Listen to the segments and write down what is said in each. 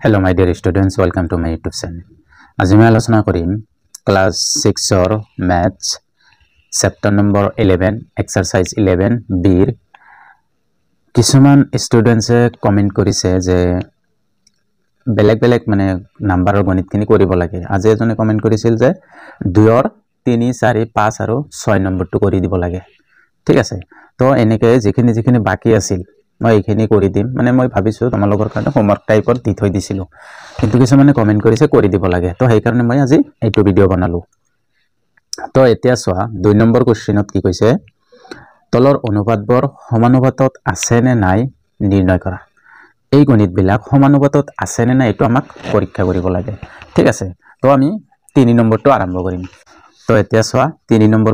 Hello my dear students, welcome to my YouTube channel. আজি মই আলোচনা কৰিম ক্লাস 6 ৰ ম্যাথছ চেপ্টাৰ নম্বৰ 11 এক্সাৰসাইজ 11 বিৰ কিছুমান ষ্টুডেন্টছে কমেন্ট কৰিছে যে বেলেগ বেলেগ মানে নাম্বাৰৰ গণিতখিনি কৰিব লাগে। আজি এজনে কমেন্ট কৰিছিল যে 2 ৰ 3 4 5 আৰু 6 নম্বৰটো কৰি দিব লাগে। ঠিক আছে, তো এনেকৈ যিখিনি বাকি আছিল মই এইখিনি কৰি দিম। মানে মই ভাবিছো তোমালোকৰ কাৰণে হোমৱৰ্ক টাইপৰ দি থৈ দিছিলো, কিন্তু কিছুমানে কমেন্ট কৰিছে কৰি দিব লাগে, তো সেই কাৰণে মই আজি এইটো ভিডিও বনালো। তো এতিয়া চোৱা 2 নম্বৰ কোৱেশ্চনত কি কৈছে, তলৰ অনুপাতবোৰ সমানুপাতত আছে নে নাই নিৰ্ণয় কৰা। এই গণিতবিলাক সমানুপাতত আছে নে নাই এটো আমাক পৰীক্ষা কৰিব লাগে। ঠিক আছে, তো আমি 3 নম্বৰটো আৰম্ভ কৰিম। তো এতিয়া চোৱা 3 নম্বৰ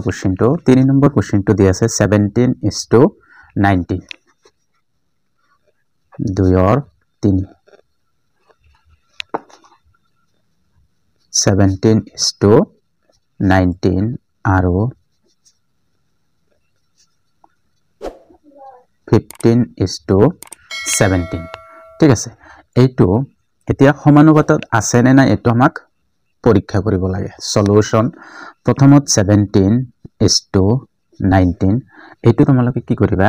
কোৱেশ্চনটো দি আছে 17:19 2 ৰ 3 17:19 আৰু 15:17। ঠিক আছে, এইটো এতিয়া সমানুপাতত আছে নে নাই এটো আমাক পৰীক্ষা কৰিব লাগে। সলিউশন প্ৰথমত 17:19 এইটো তোমালোকে কি কৰিবা,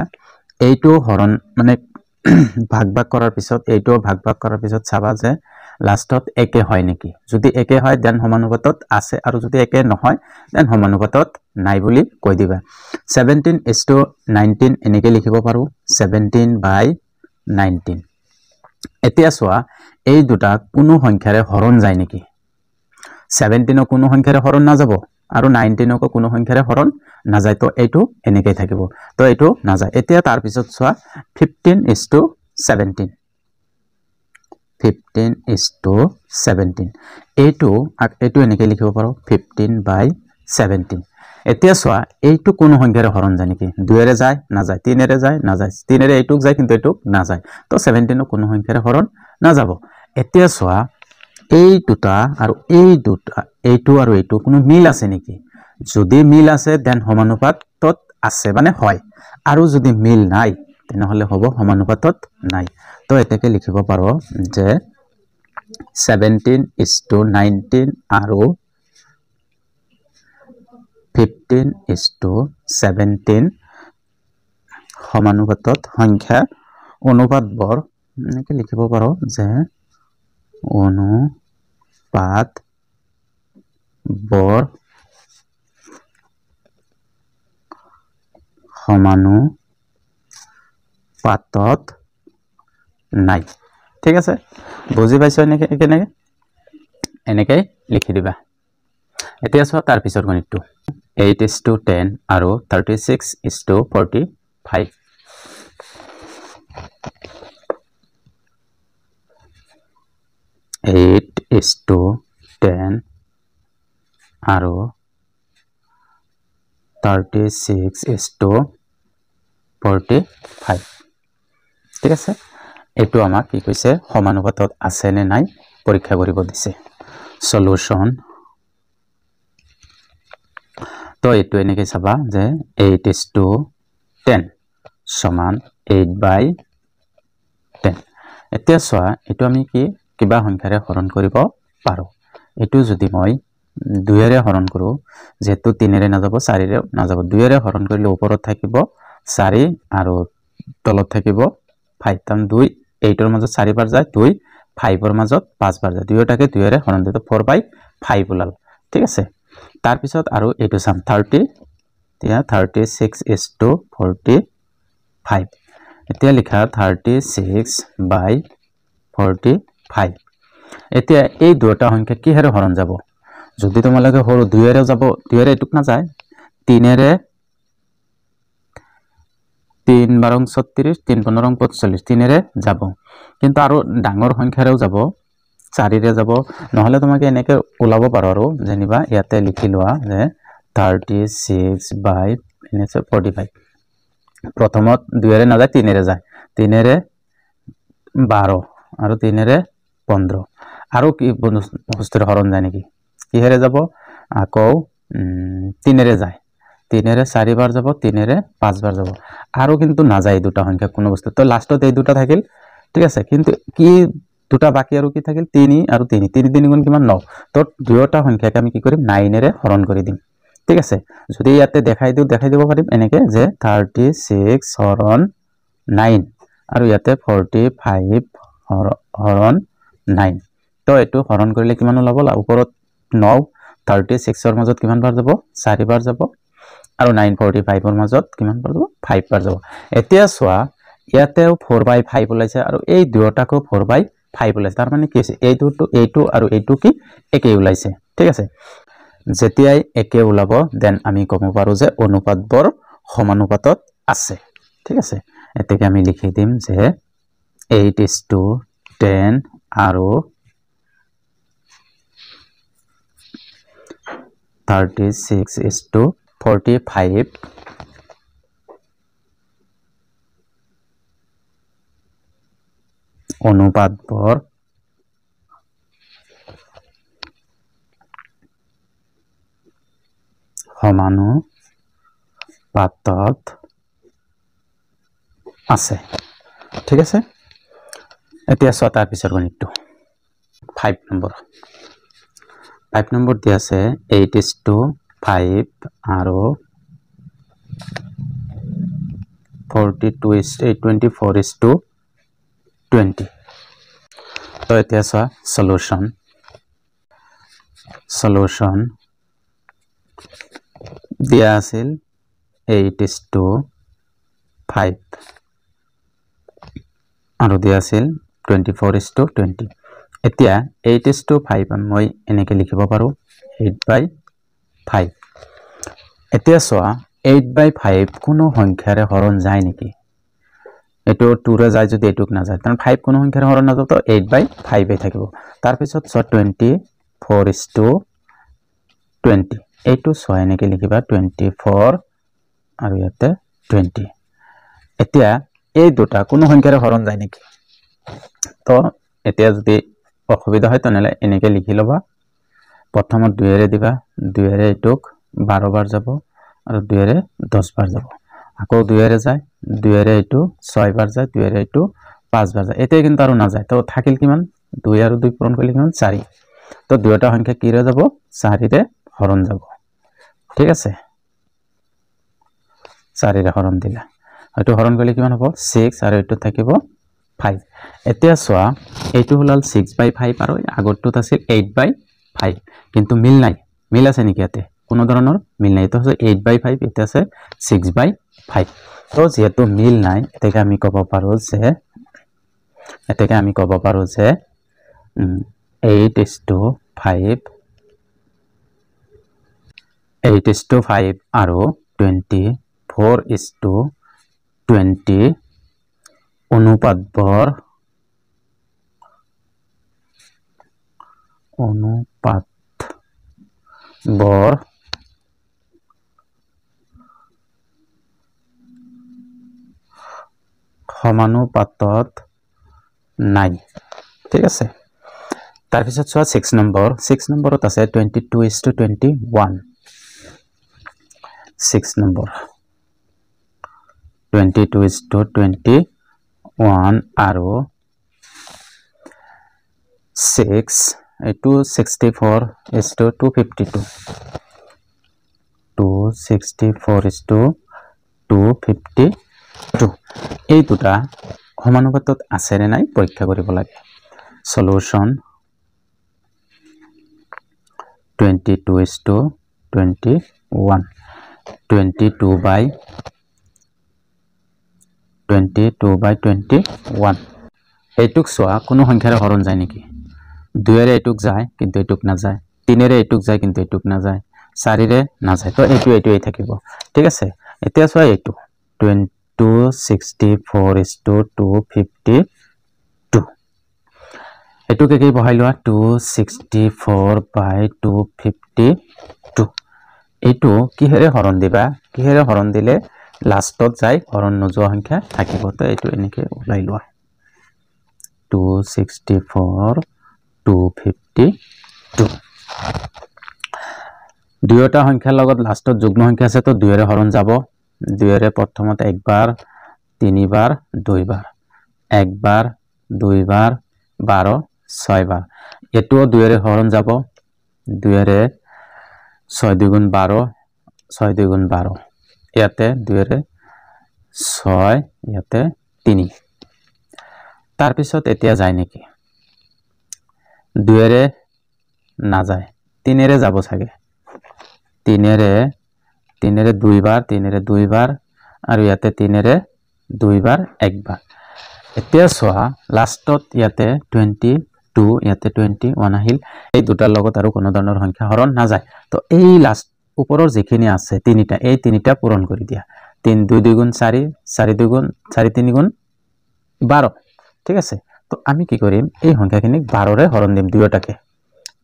এইটো হৰণ মানে ভাগ কৰাৰ পিছত এইটো ভাগ কৰাৰ পিছত চাবা যে লাষ্টত একে হয় নেকি। যদি একে হয় দেন সমানুপাতত আছে, আৰু যদি একে নহয় দেন সমানুপাতত নাই বুলি কৈ দিবা। 17:19 এনেকৈ লিখিব পাৰো 17/19। এতিয়া চোৱা এই দুটা কোনো সংখ্যাৰে হৰণ যায় নেকি। 17 কোনো সংখ্যাৰে হৰণ নাযাব আৰু 19 কোনো সংখ্যাৰে হৰণ নাযায়, তো এইটো এনেকৈ থাকিব, তো এইটো নাযায়। এতিয়া তাৰ পিছত চোৱা 15:17 15:17 এইটো এনেকৈ লিখিব পাৰো 15/17। এতিয়া চোৱা এইটো কোনো সংখ্যাৰে হৰণ যায় নেকি। 2 ৰে যায় নাযায়, 3 ৰে যায় নাযায়, 3 ৰে এইটোক যায় কিন্তু এইটোক নাযায়, তো 17 কোনো সংখ্যাৰে হৰণ নাযাব। এতিয়া চোৱা এই দুটা আৰু এই দুটা, এইটো আৰু এইটো কোনো মিল আছে নেকি। যদি মিল আছে দেন সমানুপাতত আছে মানে হয়, আৰু যদি মিল নাই তেনেহলে হ'ব সমানুপাতত নাই। তো এটাকে লিখিব পাৰো যে 17:19 আৰু 15:17 সমানুপাতত সংখ্যা অনুপাতবোৰ এনেকৈ লিখিব পাৰো যে অনুপাতবোৰ সমানুপাতত নাই। ঠিক আছে, বুজি পাইছো। এনেকৈ লিখি দিবা। এতিয়া চোৱা তাৰ পিছৰ গণিতটো 8:10 আৰু 36:45 8:10 আৰু 36:45। ঠিক আছে, এইটো আমাক কি কৈছে সমানুপাতত আছে নে নাই পৰীক্ষা কৰিব দিছে। সলিউশন তো এইটো এনেকৈ চাবা যে 8:10 সমান 8/10। এতিয়া চোৱা এইটো আমি কি কিবা সংখ্যাৰে হৰণ কৰিব পাৰো। এইটো যদি মই 2 ৰে হৰণ কৰো, যেহেতু 3 ৰে নাযাব 4 ৰে নাযাব, 2 ৰে হৰণ কৰিলে ওপৰত থাকিব 4 আৰু তলত থাকিব 5, কাৰণ 2 8ৰ মাজত 4 বাৰ যায়, 2 5ৰ মাজত 5 বাৰ যায়, দুয়োটাকে 2 ৰে হৰণ দিলে 4/5 ওলাল। ঠিক আছে, তাৰ পিছত আৰু এইটো চাম 36:45। এতিয়া লিখা 36/45। এতিয়া এই দুটা সংখ্যা কিহেৰে হৰণ যাব। যদি তোমালোকে সৰু 2 ৰে যাব, 2 ৰে এইটোক নাযায়, 3 ৰে 3 বাৰং 36, 3 15 45, 3 ৰে যাব, কিন্তু আৰু ডাঙৰ সংখ্যাৰেও যাব, 4 ৰে যাব। নহলে তোমাকে এনেকৈ ওলাব পাৰো আৰু যেনিবা ইয়াতে লিখি লোৱা যে 36/45। প্ৰথমত 2 ৰে নাযায় 3 ৰে যায়, 3 ৰে 12 আৰু 3 ৰে 15, আৰু কি বস্তুৰে হৰণ যায় নেকি, কিহেৰে যাব, আকৌ 3 ৰে যায়, 3 ৰে 4 বাৰ যাব, 3 ৰে 5 বাৰ যাব, আৰু কিন্তু নাযায় দুটা সংখ্যা কোনো বস্তু, তো লাষ্টত এই দুটা থাকিল। ঠিক আছে, কিন্তু কি দুটা বাকি আৰু কি থাকিল 3 আৰু 3 3 3 গুণ কিমান 9 তো দুয়োটা সংখ্যাকে আমি কি কৰিম 9 এৰে হৰণ কৰি দিম ঠিক আছে যদি ইয়াতে দেখাই দিব পাৰিম এনেকে যে 36 হৰণ 9 আৰু ইয়াতে 45 হৰণ 9 তো এটো হৰণ কৰিলে কিমান ওলাব ওপৰত 9 36 ৰ মাজত কিমান বাৰ যাব 4 বাৰ যাব আৰু 945 ৰ মাজত কিমান বাৰ যাব 5 বাৰ যাব এতিয়া সোৱা ইয়াতেও 4/5 ওলাইছে আৰু এই দুয়োটাকো 4/5 ওলাইছে তাৰ মানে কি আছে এইটো আৰু এইটো কি একে ওলাইছে ঠিক আছে যেতিয়াই একে ওলাব দেন আমি কম পাৰো যে অনুপাতবোৰ সমানুপাতত আছে ঠিক আছে এতেকে আমি লিখি দিম যে 8:10 আৰু 36:45 অনুপাতবোৰ সমানুপাতত আছে ঠিক আছে এতিয়া তাৰ পিছৰ গণিতটো 5 নম্বৰ দিয়া আছে 8:5 আৰু 24:20 তো এতিয়া সলিউশন দিয়া আছিল 8:5 আৰু দিয়া আছিল 24:20 এতিয়া 8:5 মই এনেকে লিখিব পাৰো 8/5 এতিয়া 8/5 কোনো সংখ্যাৰে হৰণ যায় নেকি এটো 2 ৰে যায় যদি এটুক না যায় কাৰণ 5 কোনো সংখ্যাৰে হৰণ না যাব তো 8/5 এ থাকিব তাৰ পিছত 24:20 এইটো 6 এনেকে লিখিবা 24 আৰু ইয়াতে 20 এতিয়া এই দুটা কোনো সংখ্যাৰে হৰণ যায় নেকি তো এতিয়া যদি অসুবিধা হয় তনেলে এনেকে লিখি লবা প্ৰথমত 2 এৰে দিবা 2 এৰে এটুক 12 বাৰ যাব আৰু 2 এৰে 10 বাৰ যাব আকৌ 2 এৰে যায় 2 এৰে এটু 6 বাৰ যায় 2 এৰে এটু 5 বাৰ যায় এতে কিন্তু আৰু না যায় তো থাকিল কিমান 2 আৰু 2 পূৰণ কৰিলে কিমান 4 তো দুয়োটা সংখ্যা কি ৰে যাব 4 ৰে হৰণ যাব ঠিক আছে 4 ৰে হৰণ দিলা হয়তো হৰণ কৰিলে কিমান হ'ব 6 আৰু এটু থাকিব 5 এতিয়া এইটো হলাল 6/5 আৰু আগৰটোত আছিল 8/5 কিন্তু মিল আছে নেকি ইয়াতে কোনো ধৰণৰ মিল নাই তো 8/5 এটা আছে 6/5 তো যেহেতু মিল নাই এটাকে আমি কব পাৰো যে 8:5 আৰু 24:20 অনুপাতবোৰ সমানুপাতত নাই ঠিক আছে তাৰ পিছত 6 নম্বৰত আছে 22:21 6 নম্বৰ 22:21 আৰু 6 এইটো 64:252 264:252 এই দুটা সমানুপাতত আছে নে নাই পৰীক্ষা কৰিব লাগে সলিউশন 22:21 22/21 এইটুক কোনো সংখ্যাৰে হৰণ যায় নেকি 2 এৰে এটুক যায় কিন্তু এটুক না যায় 3 এৰে এটুক যায় কিন্তু এটুক না যায় 4 এৰে না যায় তো এইটোই থাকিব ঠিক আছে এতিয়া এইটো 264:252 এটুকে কি বহাই লোৱা 264/252 এইটো কিহেৰে হৰণ দিবা কিহেৰে হৰণ দিলে লাষ্টত যায় হৰণ নোযোৱা সংখ্যা থাকিব তো এইটো এনেকে ওলাই লোৱা 264:252 দুয়োটা সংখ্যাৰ লগত লাষ্টত যুগ্ম সংখ্যা আছে তো 2 এৰে হৰণ যাব 2 এৰে প্ৰথমত একবাৰ 3 বাৰ 2 বাৰ একবাৰ 2 বাৰ 12 6 বার এটো 2 এর হরণ যাব 2 এর 6 2 গুণ 12 6 2 গুণ 12 ইয়াতে 2 এর 6 ইয়াতে 3 তার পিছত এতিয়া যায় নেকি 2 এর না যায় 3 এর যাব থাকে 3 এর 2 বার 3 এর 2 বার আর ইয়াতে 3 এর 2 বার একবার এতিয়া সোয়া লাস্টত ইয়াতে 22 ইয়াতে 21 আহিল এই দুটাৰ লগত আৰু কোনো ধৰণৰ সংখ্যা হৰণ না যায় তো এই লাস্ট উপৰৰ যিখিনি আছে তিনিটা এই তিনিটা পূৰণ কৰি দিয়া 3 2 2 গুণ 4 4 2 গুণ 4 3 গুণ 12 ঠিক আছে তো আমি কি কৰিম এই সংখ্যাখিনিক 12 ৰে হৰণ দিম দুয়োটাকে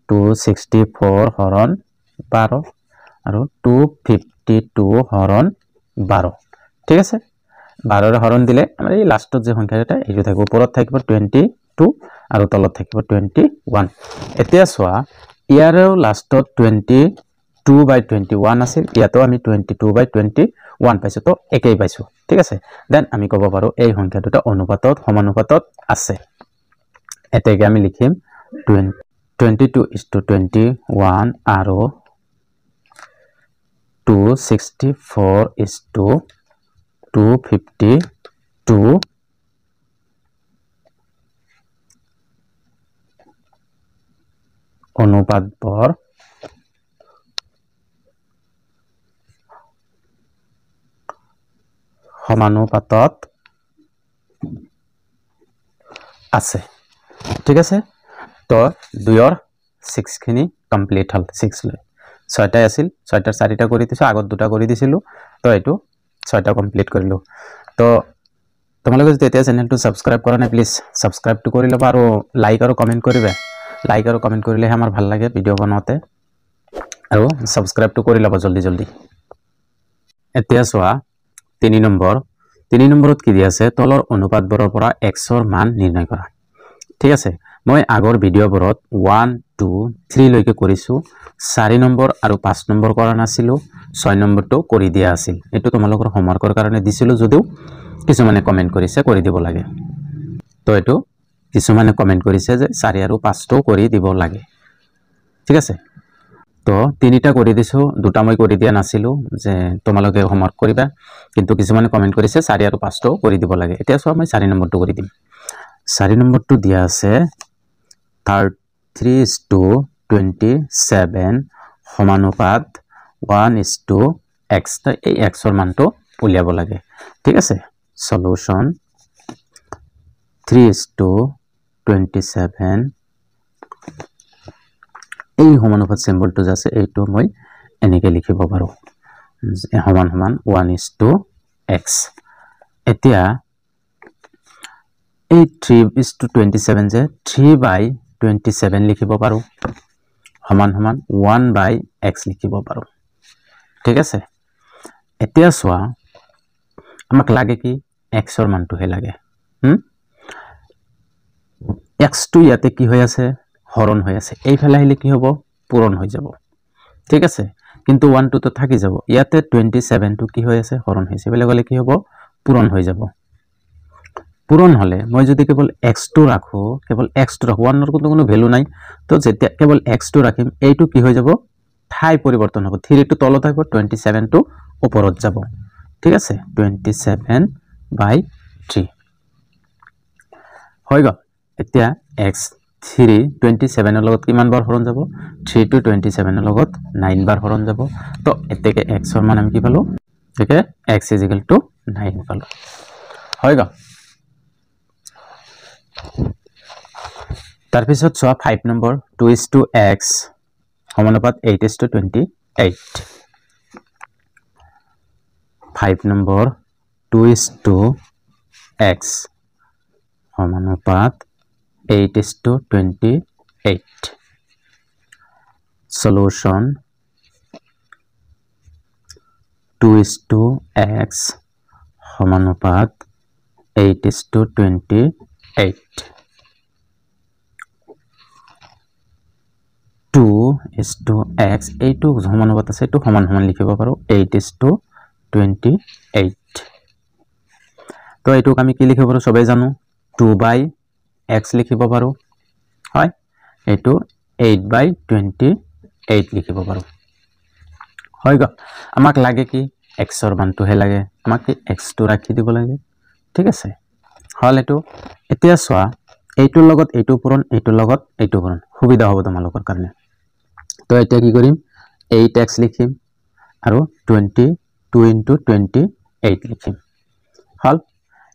264 হৰণ 12 আৰু 252 হৰণ 12 ঠিক আছে 12 ৰে হৰণ দিলে আমাৰ এই লাষ্টত যে সংখ্যাটা এইটো থাকিব ওপৰত থাকিব 22 আৰু তলত থাকিব 21 এতিয়া সোয়া ইয়াৰেও লাষ্টত 22/21 আছিল ইয়াতো আমি 22/21 পাইছো তো একেই পাইছো ঠিক আছে দেন আমি ক'ব পাৰো এই সংখ্যা দুটা অনুপাতত সমানুপাতত আছে এতেকে আমি লিখিম 22:21 আৰু 264:252 অনুপাতবৰ সমানুপাতত আছে ঠিক আছে তো 2 6 খিনি কমপ্লিট হল 6 লৈ 6টা আছিল 6টাৰ 4টা কৰি দিছো আগত দুটা কৰি দিছিলো তো এটো 6টা কমপ্লিট কৰিলো তো তোমালোকে যদি এতিয়া চ্যানেলটো সাবস্ক্ৰাইব কৰা নাই প্লিজ সাবস্ক্ৰাইবটো কৰি লবা আৰু লাইক আৰু কমেন্ট কৰিবা লাইক আৰু কমেন্ট কৰিলে আমাৰ ভাল লাগে ভিডিও বনাওতে আৰু সাবস্ক্ৰাইবটো কৰি লবা জলদি জলদি এতিয়া সোয়া 3 নম্বৰত কি দি আছে তলৰ অনুপাতবোৰৰ পৰা x ৰ মান নিৰ্ণয় কৰা ঠিক আছে মই আগৰ ভিডিওবোৰত 1 2 3 লৈকে কৰিছো 4 নম্বৰ আৰু 5 নম্বৰ কৰা নাছিলো 6 নম্বৰটো কৰি দিয়া আছিল এটো তোমালোকৰ হোমৱৰ্কৰ কাৰণে দিছিলো যদিও কিছুমানে কমেন্ট কৰিছে কৰি দিব লাগে তো এটো কিছুমানে কমেন্ট কৰিছে যে 4 আৰু 5 টো কৰি দিব লাগে ঠিক আছে তো তিনিটা কৰি দিছো দুটা মই কৰি দিয়া নাছিলো যে তোমালোকে হোমৱৰ্ক কৰিবা কিন্তু কিছুমানে কমেন্ট কৰিছে 4 আৰু 5 টো কৰি দিব লাগে এতিয়া সব মই 4 নম্বৰটো কৰি দিম 4 নম্বৰটো দিয়া আছে 33:27 সমানুপাত 1:x এই x ৰ মানটো উলিয়াব লাগে ঠিক আছে সলিউশন 3:27 এই সমানুপাত সিম্বলটো আছে এইটো মই এনেকে লিখিব পাৰো সমান সমান 1:x এতিয়া এই 3:27 যে 3/27 লিখিব পাৰো সমান সমান 1/x লিখিব পাৰো ঠিক আছে এতিয়া সোয়া আমাক লাগে কি x ৰ মানটো হে লাগে x টো ইয়াতে কি হৈ আছে হৰণ হৈ আছে এই ফেলা আহিলে কি হ'ব পূৰণ হৈ যাব ঠিক আছে কিন্তু 1 2 তো থাকি যাব ইয়াতে 27 টো কি হৈ আছে হৰণ হৈছে বলে গলে কি হ'ব পূৰণ হৈ যাব পূৰণ হলে মই যদি কেৱল x টো ৰাখো কেৱল x টো ৰাখো 1 ৰ কোনো ভ্যালু নাই তো যেতিয়া কেৱল x টো ৰাখিম এইটো কি হৈ যাব ঠাই পৰিৱৰ্তন হ'ব 3 টো তলত থাকিব 27 টো ওপৰত যাব ঠিক আছে 27/3 হৈ গল এতিয়া x 3 27 ৰ লগত কিমান বাৰ হৰণ যাব 3 to 27 ৰ লগত 9 বাৰ হৰণ যাব তো এতেকে x ৰ মান আমি কি পালো এতে x = 9 পালো হৈ গল তাৰ পিছত সোয়া 5 number 2:x সমানুপাত 8:28 5 number 2:x সমানুপাত 8:28 solution 2:x সমানুপাত 8:28 2:x এইটো সমানুপাত আছে এইটো সমান সমান লিখিব পাৰো 8:28 তো এইটোক আমি কি লিখিব পাৰো সবাই জানো 2/x x লিখিব পাৰো হয় এইটো 8/28 লিখিব পাৰো হৈ গল আমাক লাগে কি x ৰ মানটোহে লাগে আমাক কি x টো ৰাখি দিব লাগে ঠিক আছে হল এটো এতিয়া সোৱা এইটোৰ লগত এইটো পূৰণ এইটোৰ লগত এইটো পূৰণ সুবিধা হ'ব তোমালোকৰ কাৰণে তো এতিয়া কি কৰিম 8x লিখিম আৰু 22 * 28 লিখিম হল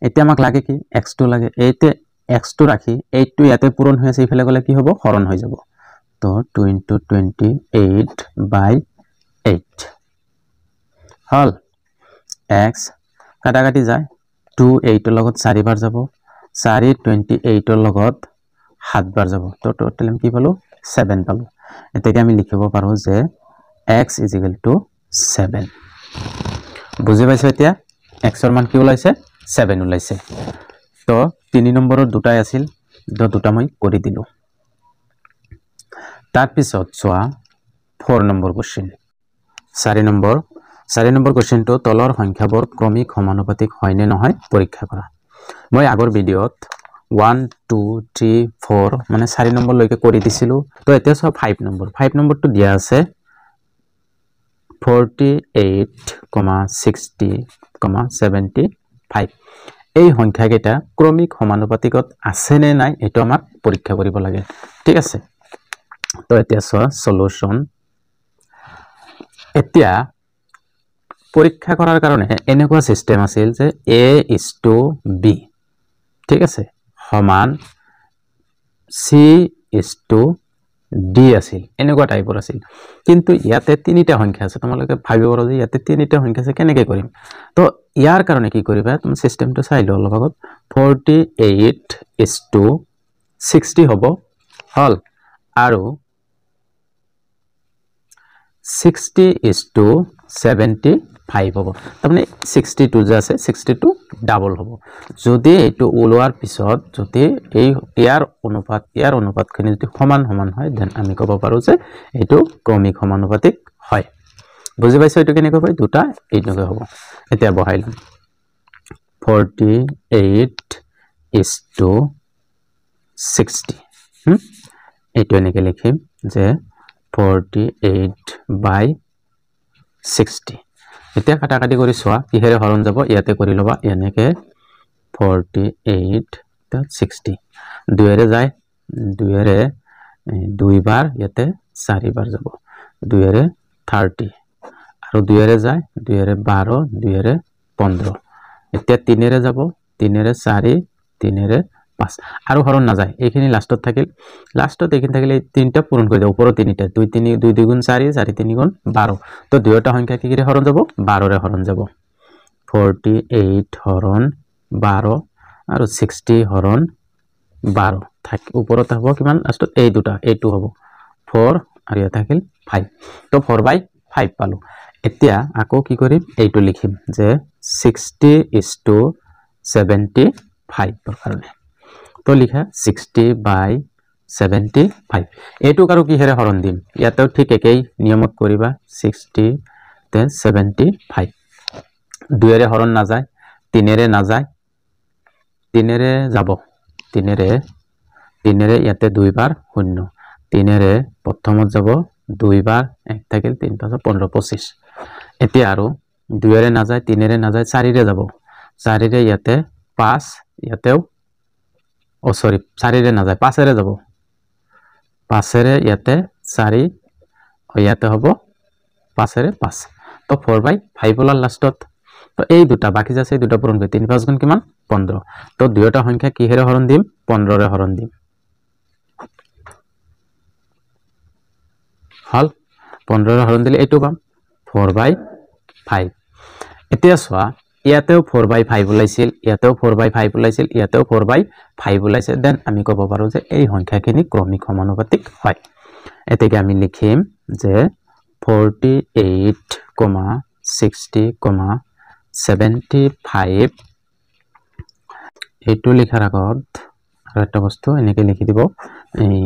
এতিয়া আমাক লাগে কি x টো লাগে এইতে x টো ৰাখি 8 টো ইয়াতে পূৰণ হৈ আছে ইফালে গলে কি হ'ব হৰণ হৈ যাব তো 2 * 28/8 হল x কাটাকাটি যায় 2 8 ৰ লগত 4 বাৰ যাব 4 28 ৰ লগত 7 বাৰ যাব তো টোটাল কি পালো 7 পালো এতেকে আমি লিখিব পাৰো যে x = 7 বুজি পাইছো এতিয়া x ৰ মান কি ওলাইছে 7 ওলাইছে তো 3 নম্বৰৰ দুটাই আছিল দুটা মই কৰি দিলো তাৰ পিছত সোৱা 4 নম্বৰ কোশ্চেন 4 নম্বৰ কোশ্চেনটো তলৰ সংখ্যাবোৰ ক্ৰমিক সমানুপাতিক হয় নে নহয় পৰীক্ষা কৰা মই আগৰ ভিডিঅত 1 2 3 4 মানে 4 নম্বৰ লৈকে কৰি দিছিলো তো এতিয়া সব 5 নম্বৰটো দিয়া আছে 48, 60, 75 এই সংখ্যা কেইটা ক্ৰমিক সমানুপাতিকত আছে নে নাই এটো আমাক পৰীক্ষা কৰিব লাগে ঠিক আছে তো এতিয়া সলিউশন এতিয়া পৰীক্ষা কৰাৰ কাৰণে এনেকুৱা সিস্টেম আছিল যে a:b ঠিক আছে সমান c:d আছিল এনেকুৱা টাইপৰ আছিল কিন্তু ইয়াতে তিনিটা সংখ্যা আছে তোমালোকে ভাবিব পাৰো যে ইয়াতে তিনিটা সংখ্যা আছে কেনেকৈ কৰিম তো ইয়াৰ কাৰণে কি কৰিবা তুমি সিস্টেমটো চাই ল অলপ আগত 48:60 হ'ব হল আৰু 60:75 হ'ব তাৰমানে 62 যে আছে 62 ডাবল হ'ব যদি এটো ওলোৱাৰ পিছত যদি এই ইয়াৰ অনুপাতখিনি যদি সমান হয় দেন আমি ক'ব পাৰো যে এটো ক্ৰমিক সমানুপাতিক হয় বুজি পাইছো এটো কেনেকৈ হয় দুটা এইটোকে হ'ব এতিয়া বহাইলাম 48:60 এইটো এনেকৈ লিখিম যে 48/60 এতিয়া কাটাকাটি কৰি সোৱা কিহেৰে হৰণ যাব ইয়াতে কৰি লবা এনেকৈ 48:60 দুইৰে যায় দুইৰে দুইবাৰ ইয়াতে 4 বাৰ যাব দুইৰে 30 আৰু দুইৰে যায় দুইৰে 12 দুইৰে 15 এতিয়া 3ৰে যাব 3ৰে 4 3ৰে 5 আৰু হৰণ না যায় এইখিনি লাষ্টত থাকিল লাষ্টত এইখিনি থাকিলে তিনটা পূৰণ কৰি দাও ওপৰত তিনিটা 2 3 2 2 গুণ 4 4 3 গুণ 12 তো দুইটা সংখ্যা কি হৰণ যাব 12 ৰে হৰণ যাব 48 হৰণ 12 আৰু 60 হৰণ 12 থাক ওপৰত হ'ব কিমান লাষ্টত এই দুটা এইটো হ'ব 4 আৰু ইয়া থাকিল 5 তো 4/5 পালো এতিয়া আকৌ কি কৰিম এইটো লিখিম যে 60:75 ৰ কাৰণে তো লিখা 60/75 এইটো আৰু কিহেৰে হৰণ দিম ইয়াতেও ঠিক একেই নিয়মত কৰিবা 60:75 দুইৰে হৰণ না যায় তিনেৰে না যায় তিনেৰে যাব তিনেৰে ইয়াতে দুইবাৰ 0 তিনেৰে প্ৰথমত যাব দুইবাৰ 1 থাকিল 3 5 15 25 এতিয়া আৰু দুইৰে না যায় তিনেৰে না যায় 4ৰে যাব 4ৰে ইয়াতে 5 ইয়াতেও ও সৰি 4ৰে না যায় 5ৰে যাব 5ৰে ইয়াতে 4 ইয়াতে হ'ব 5ৰে 5 তো 4/5 ওলাল লাষ্টত তো এই দুটা বাকি আছে এই দুটা পূরণ কৰি 3 5 গুণ কিমান 15 তো দুইটা সংখ্যা কিহেৰে হৰণ দিম 15 ৰে হৰণ দিম হল 15 ৰে হৰণ দিলে এইটো পাম 4/5 এতিয়া সোৱা ইয়াতেও 4/5 ওলাইছিল ইয়াতেও 4/5 ওলাইছিল ইয়াতেও 4/5 ওলাইছে দেন আমি ক'ব পাৰো যে এই সংখ্যাখিনি ক্ৰমিক সমানুপাতিক হয় এতেকে আমি লিখিম যে 48:60,75 এইটো লিখাৰ আগত আৰু এটা বস্তু এনেকৈ লিখি দিব এই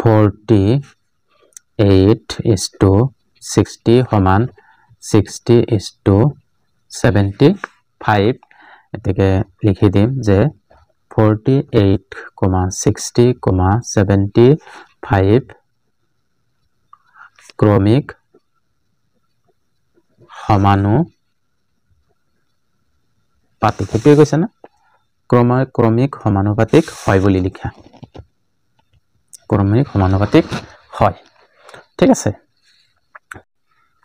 48:60 সমান 60:75 এতেকে লিখি দিম যে 48, 60, 75 ক্রমিক সমানুপাতিক এটাই কৈছে না ক্রমিক সমানুপাতিক হয় বুলি লিখা ক্রমিক সমানুপাতিক হয় ঠিক আছে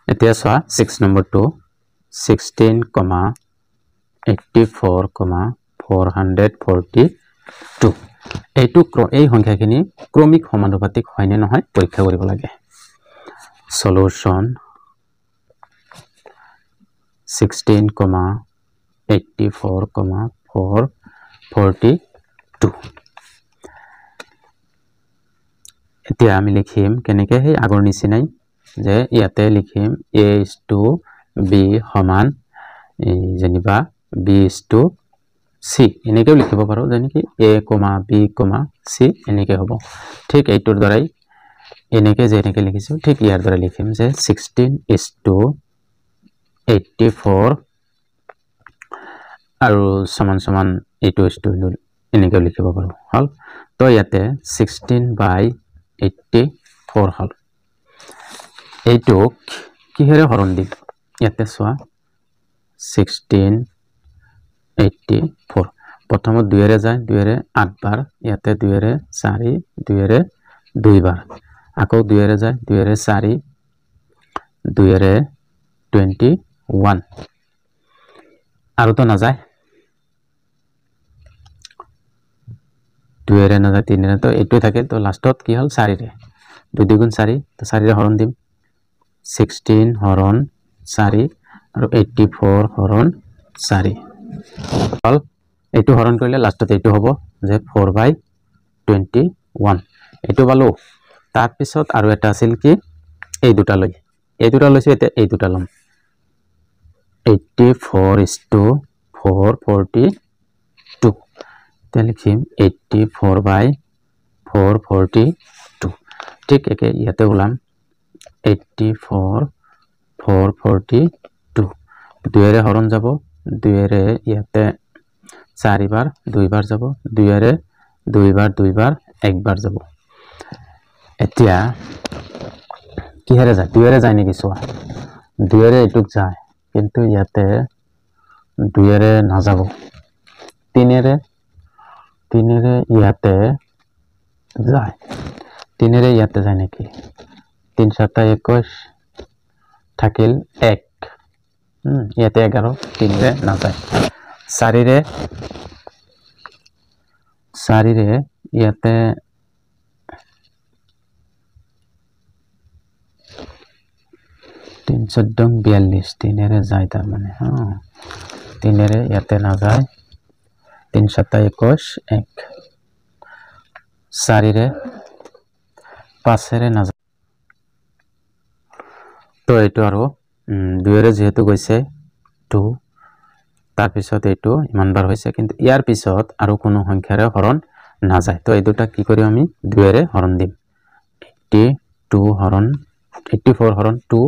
এতিয়া সোয়া 6 নম্বৰ 2 16, 84, 442 এই সংখ্যাখিনি ক্ৰমিক সমানুপাতিক হয় নে নহয় পৰীক্ষা কৰিব লাগে সলিউশন 16, 84, 442 এতিয়া আমি লিখিম কেনেকৈ সেই আগৰ নিচিনাই যে ইয়াতে লিখিম a is to b সমান যেনিবা b is to c এনেকৈ লিখিব পাৰো যেনেকি a, b, c এনেকৈ হ'ব ঠিক এইটোৰ দ্বাৰাই যেনেকৈ লিখিছো ঠিক ইয়াৰ দ্বাৰা লিখিম যে 16 is to 84 আৰু সমান সমান 8 is to এনেকৈ লিখিব পাৰো হল তো ইয়াতে 16/84 হল এইটো কিহেৰে হৰণ দিম ইয়াতে সোয়া 16/84 প্ৰথমত 2 এৰে যায় 2 এৰে 8 বাৰ ইয়াতে 2 এৰে 4 2 এৰে 2 বাৰ আকৌ 2 এৰে যায় 2 এৰে 4 2 এৰে 21 আৰু তো না যায় 2 এৰে না যায় 3 এৰে তো এইটো থাকে তো লাষ্টত কি হল 4 ৰে 2 2 4 তো 4 ৰে হৰণ দিম 16 হৰণ 4 আৰু 84 হৰণ 4 হল এইটো হৰণ কৰিলে লাষ্টত এইটো হ'ব যে 4/21 এইটো পালো তাৰ পিছত আৰু এটা আছিল কি এই দুটা লৈছে এতিয়া এই দুটা লম 84 is to 442 তে লিখিম 84/442 ঠিক একে ইয়াতে ওলাম 84 442 2 এৰে হৰণ যাব 2 এৰে ইয়াতে 4 বাৰ 2 বাৰ যাব 2 এৰে 2 বাৰ 1 বাৰ যাব এতিয়া কিহেৰে যায় 2 এৰে যায় নেকি সোয়া 2 এৰে এটুক যায় কিন্তু ইয়াতে 2 এৰে না যাব 3 এৰে ইয়াতে যায় 3 এৰে ইয়াতে যায় নেকি 3 7 21 থাকিল 1 ইয়াতে 11 3 ৰে না যায় 4 ৰে ইয়াতে 3 14 42 3 এৰে যায় তাৰ মানে 3 এৰে ইয়াতে না যায় 3 7 21 1 4 ৰে 5 এৰে না যায় তো এইটো আৰু 2 এৰে যেহেতু গৈছে 2 তাৰ পিছত এইটো ইমান বাৰ হৈছে কিন্তু ইয়াৰ পিছত আৰু কোনো সংখ্যাৰে হৰণ না যায় তো এই দুটা কি কৰি আমি 2 এৰে হৰণ দিম 84 হৰণ 2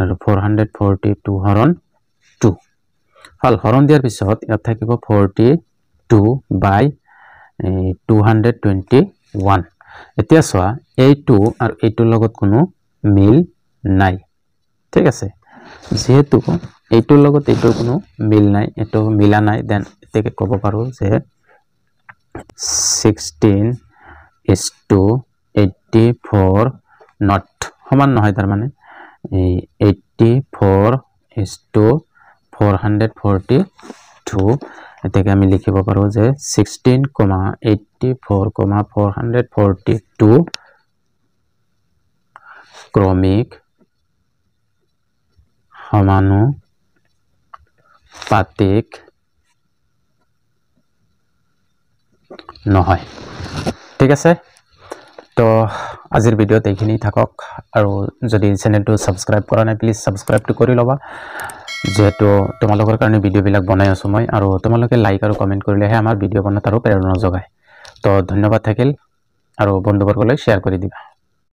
আৰু 442 হৰণ 2 হল হৰণ দিয়াৰ পিছত ইয়াত থাকিব 42/221 এতিয়া সোয়া এই2 আৰু এইটোৰ লগত কোনো মিল নাই ঠিক আছে যেহেতু এইটোৰ লগত এইটোৰ কোনো মিল নাই এটো মিলা নাই দেন এতেকে ক'ব পাৰো যে 16 is to 84 not সমান নহয় তাৰ মানে 84 is to 442 এতেকে আমি লিখিব পাৰো যে 16, 84, 442 ক্ৰমিক সমানুপাতিক নহয় ঠিক আছে তো আজিৰ ভিডিওত এইখিনি থাকক আৰু যদি চেনেলটো সাবস্ক্ৰাইব কৰা নাই প্লিজ সাবস্ক্ৰাইবটো কৰি লবা যেহেতু তোমালোকৰ কাৰণে ভিডিও বিলাক বনাই আছো মই আৰু তোমালোকে লাইক আৰু কমেন্ট কৰিলেহে আমাৰ ভিডিও বনাত আৰু প্ৰেৰণা যোগায় তো ধন্যবাদ থাকিল আৰু বন্ধুবৰ্গলৈ শেয়াৰ কৰি দিবা